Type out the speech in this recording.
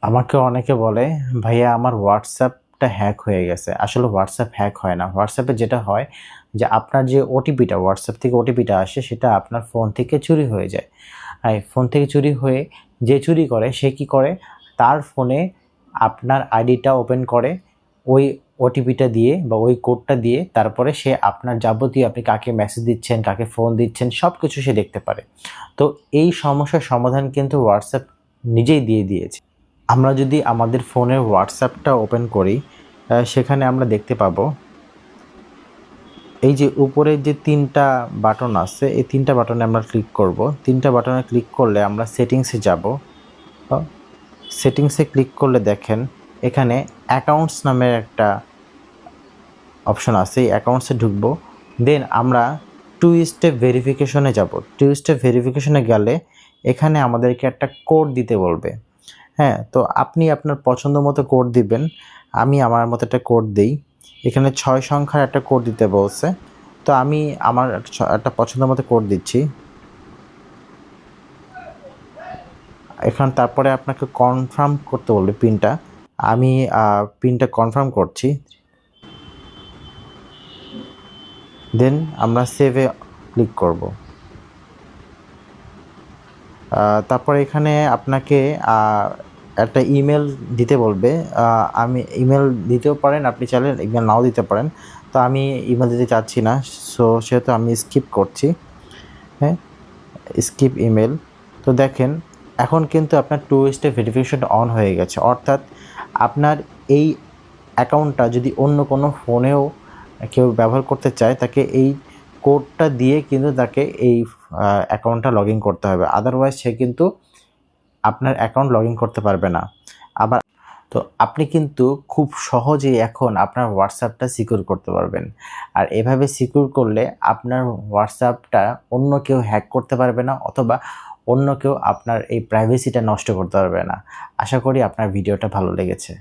আমাকে অনেকে বলে, ভাইয়া আমার হোয়াটসঅ্যাপটা হ্যাক হয়ে গেছে। আসলে হোয়াটসঅ্যাপ হ্যাক হয় না। হোয়াটসঅ্যাপে যেটা হয় যে আপনার যে ওটিপিটা হোয়াটসঅ্যাপ থেকে ওটিপিটা আসে সেটা আপনার ফোন থেকে চুরি হয়ে যায়। আর ফোন থেকে চুরি হয়ে যে চুরি করে সে কী করে, তার ফোনে আপনার আইডিটা ওপেন করে ওই ওটিপিটা দিয়ে বা ওই কোডটা দিয়ে তারপরে সে আপনার যাবতীয় আপনি কাকে মেসেজ দিচ্ছেন, কাকে ফোন দিচ্ছেন সব কিছু সে দেখতে পারে। তো এই সমস্যার সমাধান কিন্তু হোয়াটসঅ্যাপ নিজেই দিয়ে দিয়েছে। আমরা যদি আমাদের ফোনের হোয়াটসঅ্যাপটা ওপেন করি সেখানে আমরা দেখতে পাবো এই যে উপরের যে ৩টা বাটন আছে এই ৩টা বাটনে আমরা ক্লিক করব। ৩টা বাটনে ক্লিক করলে আমরা সেটিংসে যাব। সেটিংসে ক্লিক করলে দেখেন এখানে অ্যাকাউন্টস নামের একটা অপশন আছে, এই অ্যাকাউন্টসে ঢুকবো। দেন আমরা 2 স্টেপ ভেরিফিকেশনে যাব। 2 স্টেপ ভেরিফিকেশনে গেলে এখানে আমাদেরকে একটা কোড দিতে বলবে। হ্যাঁ, তো আপনি আপনার পছন্দ মতো কোড দিবেন। আমি আমার মতো একটা কোড দিই। এখানে ৬ সংখ্যার একটা কোড দিতে বলছে। তো আমি আমার একটা পছন্দ মতো কোড দিচ্ছি। এখন তারপরে আপনাকে কনফার্ম করতে বলবে পিনটা। আমি পিনটা কনফার্ম করছি। দেন আমরা সেভে ক্লিক করব। তারপরে এখানে আপনাকে একটা ইমেল দিতে বলবে। আমি ইমেল দিতেও পারেন, আপনি চাইলে ইমেল নাও দিতে পারেন। তো আমি ইমেল দিতে চাচ্ছি না, সেহেতু আমি স্কিপ করছি। হ্যাঁ, স্কিপ ইমেল। তো দেখেন এখন কিন্তু আপনার 2 স্টেপ ভেরিফিকেশন অন হয়ে গেছে। অর্থাৎ আপনার এই অ্যাকাউন্টটা যদি অন্য কোনো ফোনেও কেউ ব্যবহার করতে চায় তাকে এই কোডটা দিয়ে কিন্তু তাকে এই অ্যাকাউন্টটা লগ ইন করতে হবে। আদারওয়াইজ সে কিন্তু আপনার অ্যাকাউন্ট লগ ইন করতে পারবে না। আবার তো আপনি কিন্তু খুব সহজেই এখন আপনার হোয়াটসঅ্যাপটা সিকিউর করতে পারবেন। আর এভাবে সিকিউর করলে আপনার হোয়াটসঅ্যাপটা অন্য কেউ হ্যাক করতে পারবে না, অথবা অন্য কেউ আপনার এই প্রাইভেসিটা নষ্ট করতে পারবে না। আশা করি আপনার ভিডিওটা ভালো লেগেছে।